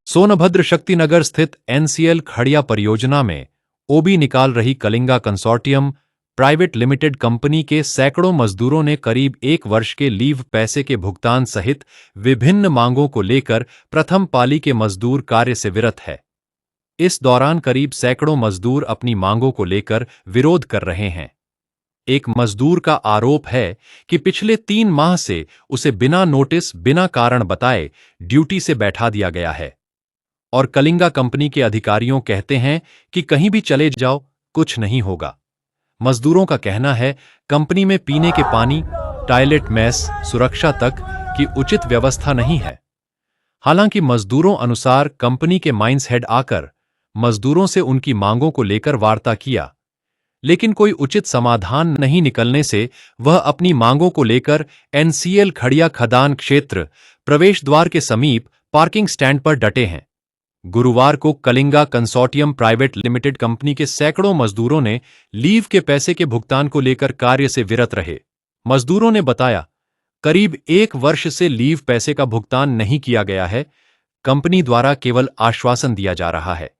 सोनभद्र शक्तिनगर स्थित एनसीएल खड़िया परियोजना में ओबी निकाल रही Kalinga consortium private limited company के सैकड़ों मजदूरों ने करीब 1 वर्ष के लीव पैसे के भुगतान सहित विभिन्न मांगों को लेकर प्रथम पाली के मजदूर कार्य से विरत है। इस दौरान करीब सैकड़ों मजदूर अपनी मांगों को लेकर विरोध कर रहे हैं। एक मजदूर का आरोप है कि पिछले 3 माह से उसे बिना नोटिस, बिना कारण बताए ड्यूटी से बैठा दिया गया है और कलिंगा कंपनी के अधिकारियों कहते हैं कि कहीं भी चले जाओ, कुछ नहीं होगा। मजदूरों का कहना है कंपनी में पीने के पानी, टॉयलेट, मेस, सुरक्षा तक की उचित व्यवस्था नहीं है। हालांकि मजदूरों अनुसार कंपनी के माइंस हेड आकर मजदूरों से उनकी मांगों को लेकर वार्ता किया, लेकिन कोई उचित समाधान नहीं निकलने से वह अपनी मांगों को लेकर एनसीएल खड़िया खदान क्षेत्र प्रवेश द्वार के समीप पार्किंग स्टैंड पर डटे हैं। गुरुवार को Kalinga consortium private limited company के सैकड़ों मजदूरों ने लीव के पैसे के भुगतान को लेकर कार्य से विरत रहे। मजदूरों ने बताया, करीब 1 वर्ष से लीव पैसे का भुगतान नहीं किया गया है। कंपनी द्वारा केवल आश्वासन दिया जा रहा है।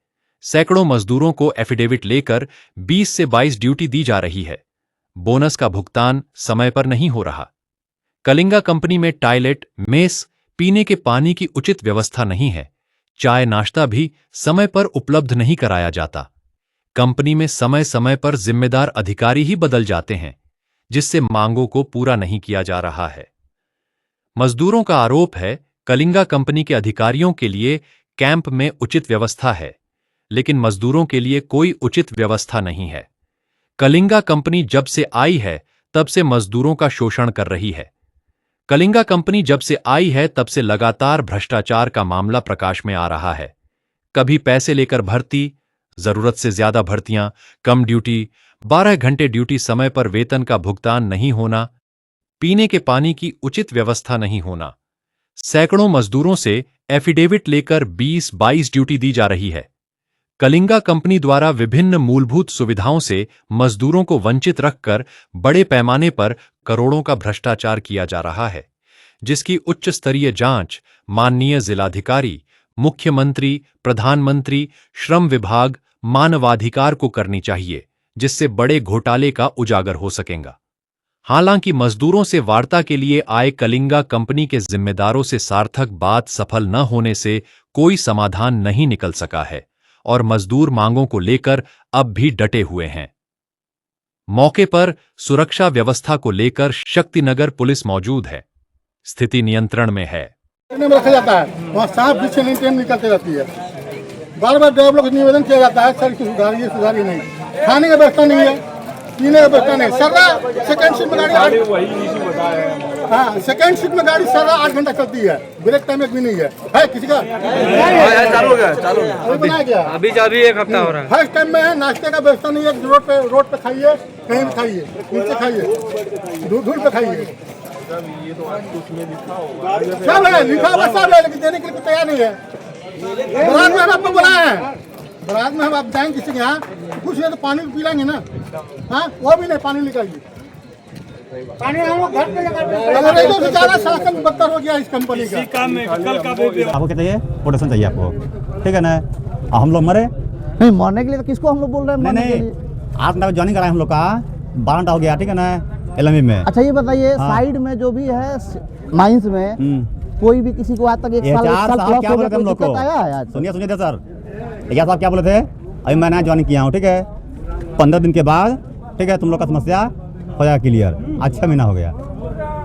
सैकड़ों मजदूरों को एफिडेविट लेकर 20 से 22 ड्यूटी दी जा रही है। बोनस का भुगतान समय पर नहीं हो रहा। कलिंगा कंपनी में टॉयलेट, मेस, पीने के पानी की उचित व्यवस्था नहीं है। चाय नाश्ता भी समय पर उपलब्ध नहीं कराया जाता। कंपनी में समय समय पर जिम्मेदार अधिकारी ही बदल जाते हैं, जिससे मांगों को पूरा नहीं किया जा रहा है। मजदूरों का आरोप है कलिंगा कंपनी के अधिकारियों के लिए कैंप में उचित व्यवस्था है, लेकिन मजदूरों के लिए कोई उचित व्यवस्था नहीं है। कलिंगा कंपनी जब से आई है तब से मजदूरों का शोषण कर रही है। कलिंगा कंपनी जब से आई है तब से लगातार भ्रष्टाचार का मामला प्रकाश में आ रहा है। कभी पैसे लेकर भर्ती, जरूरत से ज्यादा भर्तियां, कम ड्यूटी, 12 घंटे ड्यूटी, समय पर वेतन का भुगतान नहीं होना, पीने के पानी की उचित व्यवस्था नहीं होना। सैकड़ों मजदूरों से एफिडेविट लेकर 20-22 ड्यूटी दी जा रही है। कलिंगा कंपनी द्वारा विभिन्न मूलभूत सुविधाओं से मजदूरों को वंचित रखकर बड़े पैमाने पर करोड़ों का भ्रष्टाचार किया जा रहा है, जिसकी उच्च स्तरीय जांच माननीय जिलाधिकारी, मुख्यमंत्री, प्रधानमंत्री, श्रम विभाग, मानवाधिकार को करनी चाहिए, जिससे बड़े घोटाले का उजागर हो सकेगा। हालांकि मजदूरों से वार्ता के लिए आए कलिंगा कंपनी के जिम्मेदारों से सार्थक बात सफल न होने से कोई समाधान नहीं निकल सका है और मजदूर मांगों को लेकर अब भी डटे हुए हैं। मौके पर सुरक्षा व्यवस्था को लेकर शक्तिनगर पुलिस मौजूद है। स्थिति नियंत्रण में है। रखा जाता है, वहाँ सांप पीछे नहीं ट्रेन निकलती रहती है। बार बार ड्राइवर को निवेदन किया जाता है, सर सुधारिए नहीं। खाने का व्यवस्था नहीं है, पीने का व्यवस्था नहीं। सर सेकंड शिफ्ट में गाड़ी, हाँ सेकंड शिफ्ट में गाड़ी सर 8 घंटा चलती है, ब्रेक टाइम एक भी नहीं है किसी का। चालू हो गया, बनाया गया अभी 1 हफ्ता हो रहा है। फर्स्ट टाइम में है, नाश्ते का व्यवस्था नहीं है। रोड पे खाइए, कहीं भी खाइए, नीचे खाइए, धूल पे खाइए। सब है लिखा हुआ, सब है, लेकिन देने के लिए तैयार नहीं है। बारात में हम आपको बुलाए हैं, बारात में हम आप जाएंगे किसी के यहाँ, कुछ नहीं तो पानी पी लेंगे ना। हाँ वो भी नहीं, पानी निकालिए। पानी हम लोग घर पे अंग्रेजों से ज्यादा शासन बदतर हो गया इस कंपनी का। आपको क्या चाहिए? प्रोटेक्शन चाहिए आपको, ठीक है ना? हम लोग मरे नहीं, मरने के लिए तो किसको हम लोग बोल रहे हैं? नहीं, आप ना ज्वाइनिंग कराए हम लोग का 12 घंटा हो गया, ठीक है ना? एलएमई में। अच्छा ये बताइए, साइड में जो भी है माइंस में कोई भी किसी को आज तक 1 साल क्या बोले थे हम लोग को? सुनिए सर, क्या साहब क्या बोले थे? अभी मैं नया ज्वाइन किया हूँ, ठीक है? 15 दिन के बाद, ठीक है, तुम लोग का समस्या हो जाएगा क्लियर। 6 महीना हो गया,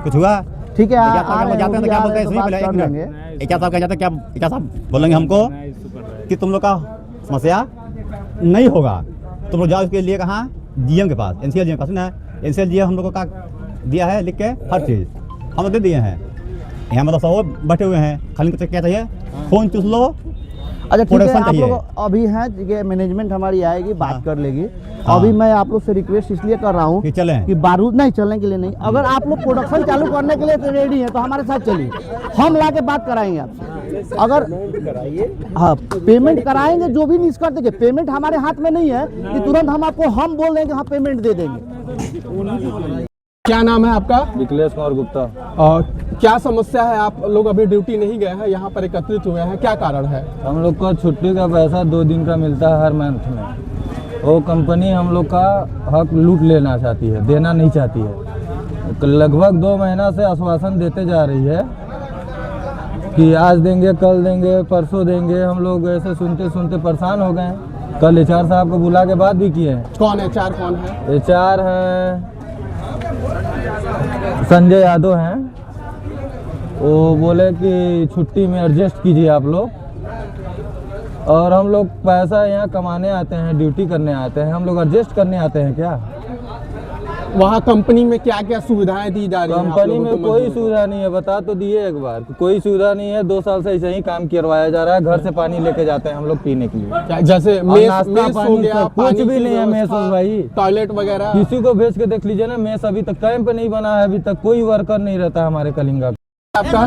कुछ हुआ? ठीक है, जाते हैं तो क्या बोलते हैं? क्या साहब क्या जाते हैं, क्या साहब बोलेंगे हमको कि तुम लोग का समस्या नहीं होगा, तुम लोग जाओ इसके लिए कहाँ? जीएम के पास, एनसीएल जीएम के पास ना। एनसीएल जीएम हम लोगों का दिया है लिख के, हर चीज़ हम दे दिए हैं। यहाँ मतलब सब बैठे हुए हैं, खाली क्या चाहिए? फोन चूस लो। अच्छा ठीक है, आप लोग अभी हैं, मैनेजमेंट हमारी आएगी, बात कर लेगी। अभी मैं आप लोग से रिक्वेस्ट इसलिए कर रहा हूँ कि बारूद नहीं चलने के लिए नहीं, अगर आप लोग प्रोडक्शन चालू करने के लिए तो रेडी है तो हमारे साथ चलिए, हम ला के बात कराएंगे आपसे। अगर हाँ पेमेंट कराएंगे, जो भी निष्कर्ष देंगे, पेमेंट हमारे हाथ में नहीं है कि तुरंत हम आपको हम बोल देंगे हाँ पेमेंट दे देंगे। क्या नाम है आपका? विकलेश कुमार गुप्ता। क्या समस्या है? आप लोग अभी ड्यूटी नहीं गए हैं, यहाँ पर एकत्रित हुए हैं, क्या कारण है? हम लोग को छुट्टी का पैसा 2 दिन का मिलता है हर मंथ में। वो कंपनी हम लोग का हक लूट लेना चाहती है, देना नहीं चाहती है। लगभग 2 महीना से आश्वासन देते जा रही है कि आज देंगे, कल देंगे, परसों देंगे। हम लोग ऐसे सुनते सुनते परेशान हो गए। कल एचआर साहब को बुला के बात भी किए हैं। कौन एचआर कौन है? एचआर है संजय यादव हैं। वो बोले कि छुट्टी में एडजस्ट कीजिए आप लोग, और हम लोग पैसा यहाँ कमाने आते हैं, ड्यूटी करने आते हैं, हम लोग एडजस्ट करने आते हैं क्या? वहाँ कंपनी में क्या क्या सुविधाएं दी जा रही हैं? कंपनी में कोई सुविधा नहीं है, बता तो दिए एक बार, कोई सुविधा नहीं है। 2 साल से ऐसे ही काम करवाया जा रहा है। घर से पानी लेके जाते हैं हम लोग पीने के लिए। जैसे नाश्ता मेस हो पानी गया, कुछ भी नहीं है मेस भाई। टॉयलेट वगैरह किसी को भेज के देख लीजिए ना, मेस अभी तक कैंप नहीं बना है, अभी तक कोई वर्कर नहीं रहता हमारे कलिंगा। आपका?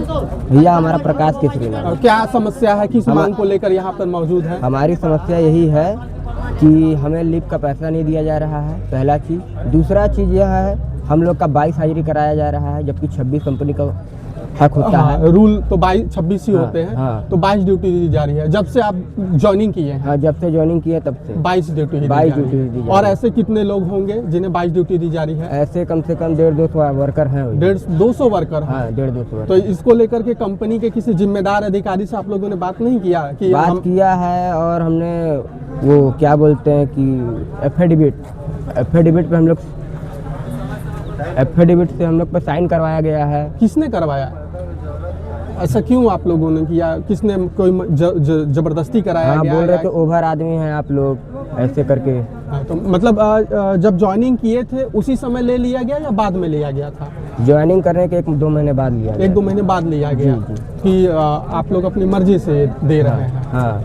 भैया हमारा प्रकाश केसरी नाम है। क्या समस्या है, किस मांग को लेकर यहाँ पर मौजूद है? हमारी समस्या यही है कि हमें लीव का पैसा नहीं दिया जा रहा है, पहला चीज़। दूसरा चीज़ यह है, हम लोग का 22 हाजिरी कराया जा रहा है, जबकि 26 कंपनी का हक होता है। रूल तो 26 ही होते हैं। हाँ। तो 22 ड्यूटी दी जा रही है जब से आप ज्वाइनिंग किए हैं? हाँ, जब से ज्वाइनिंग किए तब से 22 ड्यूटी ही 22 दी जा रही ड्यूटी है। दी जा और रही है। ऐसे कितने लोग होंगे जिन्हें 22 ड्यूटी दी जा रही है? ऐसे कम से कम 150-200 वर्कर हैं। 200 वर्कर हैं। हाँ, 150-200 वर्कर। तो इसको लेकर के कंपनी के किसी जिम्मेदार अधिकारी से आप लोगों ने बात नहीं किया कि बात किया है, और हमने वो क्या बोलते हैं कि एफिडेविट पे हम लोग पे साइन करवाया गया है। किसने करवाया? ऐसा क्यों आप लोगों ने किया? किसने? कोई जबरदस्ती कराया हाँ, गया? बोल रहे थे ओवर आदमी हैं आप लोग, ऐसे करके। हाँ, तो मतलब जब ज्वाइनिंग किए थे उसी समय ले लिया गया या बाद में लिया गया था? ज्वाइनिंग करने के 1-2 महीने बाद लिया गया। 1-2 महीने बाद लिया गया कि आप लोग अपनी मर्जी से दे रहे हैं? हाँ,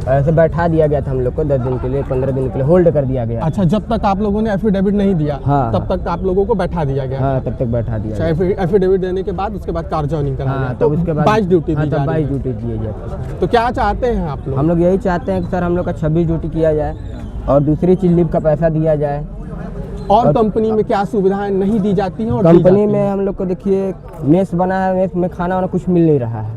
ऐसे बैठा दिया गया था हम लोग को 10 दिन के लिए, 15 दिन के लिए होल्ड कर दिया गया। अच्छा, जब तक आप लोगों ने एफिडेविट नहीं दिया हाँ, तब तक आप लोगों को बैठा दिया गया? हाँ, तब तक बैठा दिया गया। एफिडेविट देने के बाद उसके बाद कार ज्वाइनिंग कराया गया। तो उसके बाद 22 ड्यूटी दी जा रही 22 है। ड्यूटी दिए जाते। तो क्या चाहते हैं आप लोग? हम लोग यही चाहते हैं कि सर हम लोग का 26 ड्यूटी किया जाए, और दूसरी चीज लीव का पैसा दिया जाए। और कंपनी में क्या सुविधाएं नहीं दी जाती हैं? और कंपनी में हम लोग को देखिए मेस बना है, मेस में खाना वाना कुछ मिल नहीं रहा है,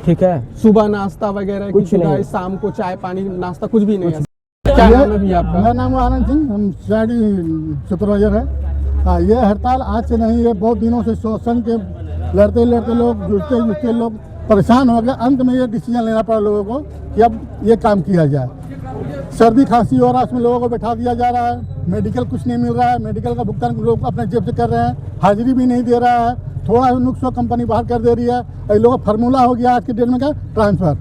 ठीक है। सुबह नाश्ता वगैरह कुछ नहीं, शाम को चाय पानी नाश्ता कुछ भी नहीं है। क्या नाम है भैया आपका? मेरा नाम है आनंद सिंह, हम सीआईडी सुपरवाइजर है। हाँ, ये हड़ताल आज से नहीं है, बहुत दिनों से शोषण के लड़ते लोग, जुटते लोग परेशान हो गए। अंत में ये डिसीजन लेना पड़ा लोगों को कि अब ये काम किया जाए। सर्दी खांसी हो रहा है, उसमें लोगों को बैठा दिया जा रहा है। मेडिकल कुछ नहीं मिल रहा है, मेडिकल का भुगतान लोग अपने जेब से कर रहे हैं, हाजिरी भी नहीं दे रहा है। थोड़ा नुक्स हो कंपनी बाहर कर दे रही है। इन लोगों का फार्मूला हो गया आज की डेट में, क्या ट्रांसफर,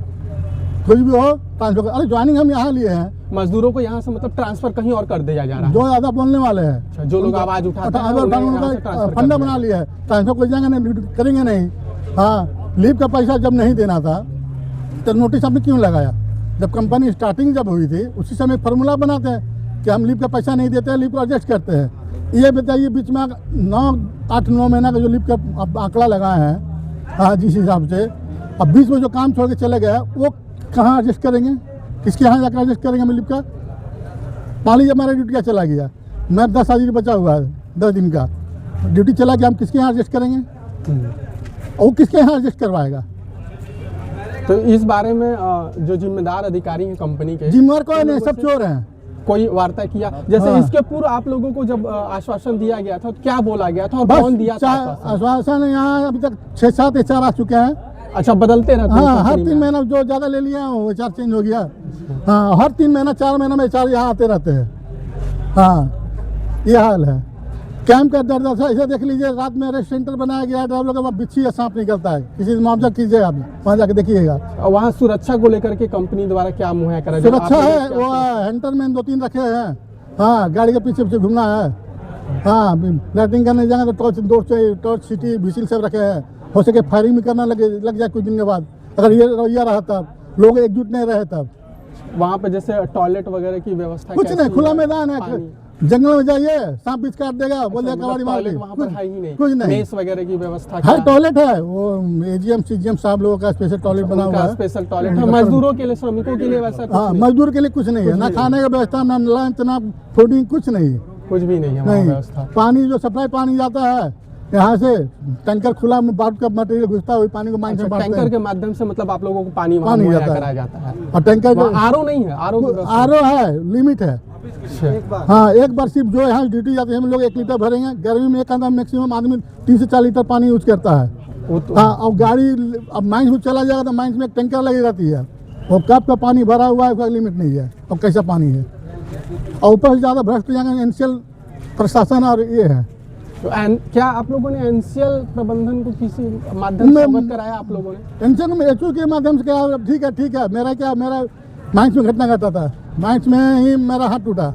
कुछ भी हो ट्रांसफर। अरे ज्वाइनिंग हम यहाँ लिए हैं, मजदूरों को यहाँ से मतलब ट्रांसफर कहीं और कर दिया जा रहा है। जो ज़्यादा बोलने वाले हैं, जो लोग आवाज उठाते हैं फंडा बना लिया है, ट्रांसफर कोई जाएंगे नहीं, करेंगे नहीं। हाँ, लीव का पैसा जब नहीं देना था तो नोटिस आपने क्यों लगाया? जब कंपनी स्टार्टिंग जब हुई थी उसी समय फार्मूला बनाते हैं कि हम लीव का पैसा नहीं देते हैं, लीव को एडजस्ट करते हैं। ये बताइए, बीच में 8-9 महीना का जो लीव का आंकड़ा लगाए हैं, हाँ, जिस हिसाब से अब बीच में जो काम छोड़ के चले गए वो कहाँ एडजस्ट करेंगे? किसके यहाँ जाकर एडजस्ट करेंगे हम लीव का? मान लीजिए हमारा ड्यूटी का चला गया, मैं 10 हाजिरी बचा हुआ है, 10 दिन का ड्यूटी चला गया, हम किसके यहाँ एडजस्ट करेंगे? और वो किसके यहाँ एडजस्ट करवाएगा? तो इस बारे में जो जिम्मेदार अधिकारी हैं कंपनी के, जिम्मेदार कोई नहीं, सब चोर हैं। कोई वार्ता किया? जैसे हाँ। इसके पूर्व आप लोगों को जब आश्वासन दिया गया था तो क्या बोला गया था और कौन दिया था आश्वासन? यहाँ अभी तक 6-7 एचआर आ चुके हैं। अच्छा, बदलते रहते हैं? हाँ, हर 3 महीना जो ज़्यादा ले लिया वो एचआर चेंज हो गया। हाँ, हर 3 महीना 4 महीना में एचआर यहाँ आते रहते हैं। हाँ, ये हाल है। कैंप का दर्द था, इसे देख लीजिए, रात में रेस्ट सेंटर बनाया गया है, ड्राइवर का बिच्छी या सांप निकलता है। किसी से मुआवजा कीजिए, आप वहाँ जाके देखिएगा। वहाँ सुरक्षा को लेकर के कंपनी द्वारा क्या मुहैया करा? सुरक्षा है, वो हैंटरमैन 2-3 रखे हैं। हाँ, गाड़ी के पीछे घूमना है। हाँ, लाइटिंग करने जाएंगे तो टॉर्च सिटी विसिल सब रखे हैं। हो सके फायरिंग भी करना लग जाए कुछ दिन के बाद, अगर ये रवैया रहा तब, लोग एकजुट नहीं रहे तब। वहाँ पे जैसे टॉयलेट वगैरह की व्यवस्था कुछ नहीं, खुला मैदान है, जंगल में जाइए, सांप बीच काट देगा, बोल देगा कबाड़ी मार दी, कुछ नहीं। मेस वगैरह की व्यवस्था हर टॉयलेट है, वो एजीएम सीजीएम साहब लोगों का स्पेशल टॉयलेट बना हुआ है, स्पेशल टॉयलेट है मजदूरों के लिए, श्रमिकों के लिए वैसा? हाँ, मजदूर के लिए कुछ नहीं है, ना खाने का व्यवस्था, ना लंच, ना फूडिंग, कुछ नहीं। कुछ भी नहीं है वहाँ व्यवस्था। पानी जो सप्लाई पानी जाता है यहाँ से, टैंकर खुला में बारूद का मटेरियल घुसता है, वही पानी को माइन से भरते हैं। टैंकर के माध्यम से मतलब आप लोगों को पानी पानी मुहैया जाता है। कराया जाता है। और टैंकर आरओ नहीं है, आरओ है, लिमिट है। हाँ, एक बार सिर्फ जो यहाँ ड्यूटी जाती है हम लोग 1 लीटर भरेंगे। गर्मी में एक आधा मैक्सिमम आदमी 30 से 40 लीटर पानी यूज करता है। हाँ, और गाड़ी अब माइंस में चला जाएगा तो माइंस में एक टैंकर लगी रहती है, वो कब का पानी भरा हुआ है, उसका लिमिट नहीं है और कैसा पानी है। और ऊपर से ज़्यादा भ्रष्ट यहाँ एनसीएल प्रशासन और ये है। तो क्या आप लोगों ने एनसीएल प्रबंधन को किसी माध्यम से अवगत कराया आप लोगों ने? एनसीएल में एचओ के माध्यम से क्या, ठीक है मेरा माइंस में घटना घटा था, माइंस में ही मेरा हाथ टूटा,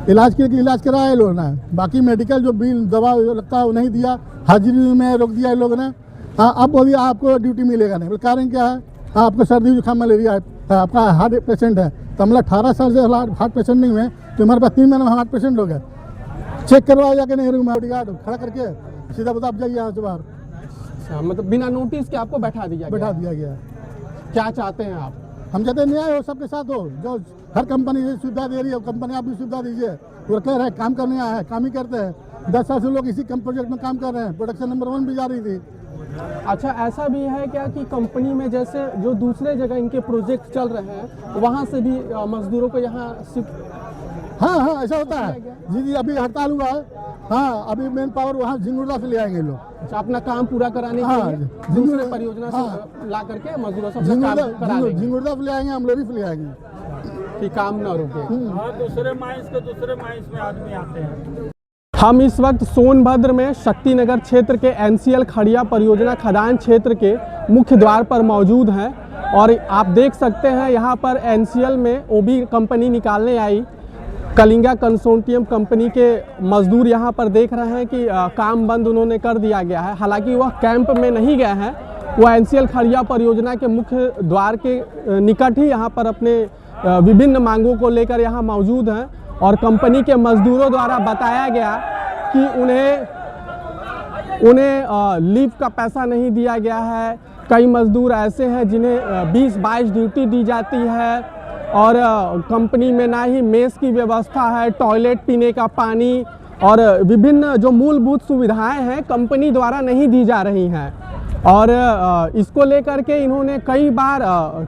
इलाज कराया लोगों ने। बाकी मेडिकल जो बिल दवा लगता है वो नहीं दिया, हाजिरी में रोक दिया इन लोगों ने। हाँ, अब बोलिए आपको ड्यूटी मिलेगा नहीं, कारण क्या है? हाँ, आपको सर्दी जुकाम मलेरिया है, आपका हार्ट पेशेंट है, तो हम 18 साल से हार्ट पेशेंट नहीं हुए, तो हमारे पास 3 महीने में हार्ट पेशेंट हो गए। चेक करवाया जाके नहीं रूम में गार्ड खड़ा करके सीधा बता आप जाइए यहाँ से बाहर। अच्छा, मतलब बिना नोटिस के आपको बैठा दिया गया। क्या चाहते हैं आप? हम चाहते हैं न्याय हो, सबके साथ हो। जो हर कंपनी से सुविधा दे रही है, कंपनी आप भी सुविधा दीजिए। वर्कर है, काम करने आया है, काम ही करते हैं। 10 साल से लोग इसी प्रोजेक्ट में काम कर रहे हैं। प्रोडक्शन नंबर 1 भी जा रही थी। अच्छा, ऐसा भी है क्या कि कंपनी में जैसे जो दूसरे जगह इनके प्रोजेक्ट चल रहे हैं वहाँ से भी मजदूरों को यहाँ शिफ्ट? हाँ, ऐसा होता है जी। अभी हड़ताल हुआ है। हाँ, अभी मेन पावर वहाँ झिंगुर्दा से ले आएंगे लोग। अच्छा, अपना काम पूरा कराने के लिए दूसरे परियोजना से ला करके मजदूरों से झिंगुर्दा से ले आएंगे, हम लोग भी ले आएंगे कि काम न रुके। दूसरे माइंस में आदमी आते हैं। हम इस वक्त सोनभद्र में शक्तिनगर क्षेत्र के एनसीएल खड़िया परियोजना खदान क्षेत्र के मुख्य द्वार पर मौजूद हैं और आप देख सकते हैं यहाँ पर एनसीएल में ओबी कंपनी निकालने आई कलिंगा कंसोर्टियम कंपनी के मजदूर यहाँ पर देख रहे हैं कि काम बंद उन्होंने कर दिया गया है। हालांकि वह कैंप में नहीं गए हैं, वह एनसीएल खड़िया परियोजना के मुख्य द्वार के निकट ही यहाँ पर अपने विभिन्न मांगों को लेकर यहाँ मौजूद हैं और कंपनी के मजदूरों द्वारा बताया गया कि उन्हें लीव का पैसा नहीं दिया गया है। कई मजदूर ऐसे हैं जिन्हें 20-22 ड्यूटी दी जाती है और कंपनी में ना ही मेस की व्यवस्था है, टॉयलेट, पीने का पानी और विभिन्न जो मूलभूत सुविधाएं हैं कंपनी द्वारा नहीं दी जा रही हैं। और इसको लेकर के इन्होंने कई बार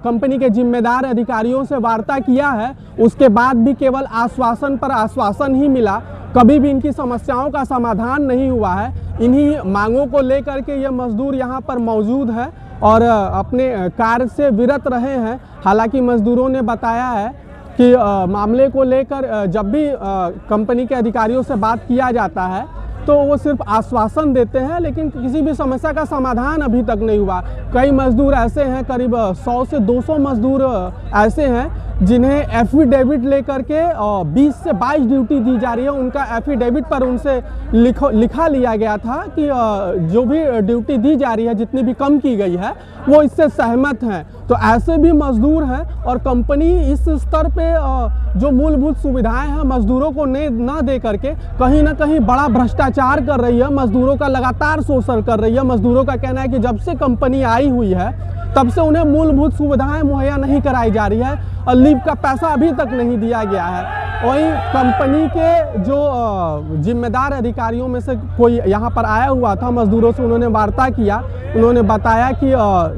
कंपनी के जिम्मेदार अधिकारियों से वार्ता किया है, उसके बाद भी केवल आश्वासन पर आश्वासन ही मिला, कभी भी इनकी समस्याओं का समाधान नहीं हुआ है। इन्हीं मांगों को लेकर के ये मजदूर यहाँ पर मौजूद है और अपने कार्य से विरत रहे हैं। हालांकि मजदूरों ने बताया है कि मामले को लेकर जब भी कंपनी के अधिकारियों से बात किया जाता है तो वो सिर्फ आश्वासन देते हैं, लेकिन किसी भी समस्या का समाधान अभी तक नहीं हुआ। कई मजदूर ऐसे हैं, करीब 100 से 200 मजदूर ऐसे हैं जिन्हें एफिडेविट लेकर के 20 से 22 ड्यूटी दी जा रही है। उनका एफिडेविट पर उनसे लिखा लिया गया था कि जो भी ड्यूटी दी जा रही है, जितनी भी कम की गई है, वो इससे सहमत हैं। तो ऐसे भी मजदूर हैं और कंपनी इस स्तर पे जो मूलभूत सुविधाएं हैं मजदूरों को ना दे करके कहीं ना कहीं बड़ा भ्रष्टाचार कर रही है, मजदूरों का लगातार शोषण कर रही है। मजदूरों का कहना है कि जब से कंपनी आई हुई है तब से उन्हें मूलभूत सुविधाएं मुहैया नहीं कराई जा रही है और लीव का पैसा अभी तक नहीं दिया गया है। वहीं कंपनी के जो जिम्मेदार अधिकारियों में से कोई यहाँ पर आया हुआ था, मजदूरों से उन्होंने वार्ता किया, उन्होंने बताया कि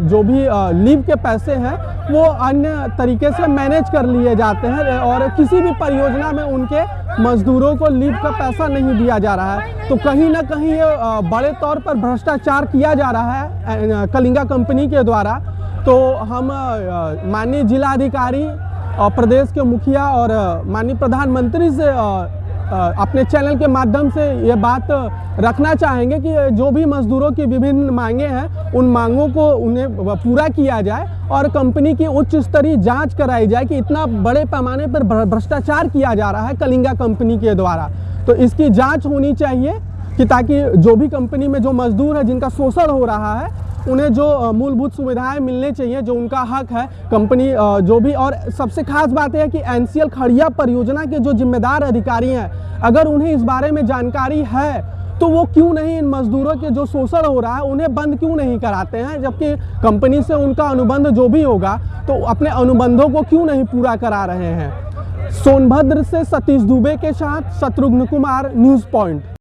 जो भी लीव के पैसे हैं वो अन्य तरीके से मैनेज कर लिए जाते हैं और किसी भी परियोजना में उनके मजदूरों को लीव का पैसा नहीं दिया जा रहा है। तो कहीं ना कहीं ये बड़े तौर पर भ्रष्टाचार किया जा रहा है कलिंगा कंपनी के द्वारा। तो हम माननीय जिलाधिकारी और प्रदेश के मुखिया और माननीय प्रधानमंत्री से अपने चैनल के माध्यम से ये बात रखना चाहेंगे कि जो भी मजदूरों की विभिन्न मांगे हैं उन मांगों को उन्हें पूरा किया जाए और कंपनी की उच्च स्तरीय जांच कराई जाए कि इतना बड़े पैमाने पर भ्रष्टाचार किया जा रहा है कलिंगा कंपनी के द्वारा। तो इसकी जांच होनी चाहिए कि ताकि जो भी कंपनी में जो मजदूर है जिनका शोषण हो रहा है उन्हें जो मूलभूत सुविधाएं मिलने चाहिए, जो उनका हक है। कंपनी जो भी, और सबसे खास बात है कि एनसीएल खड़िया परियोजना के जो जिम्मेदार अधिकारी हैं, अगर उन्हें इस बारे में जानकारी है तो वो क्यों नहीं इन मजदूरों के जो शोषण हो रहा है उन्हें बंद क्यों नहीं कराते हैं, जबकि कंपनी से उनका अनुबंध जो भी होगा तो अपने अनुबंधों को क्यों नहीं पूरा करा रहे हैं। सोनभद्र से सतीश दुबे के साथ शत्रुघ्न कुमार, न्यूज़ पॉइंट।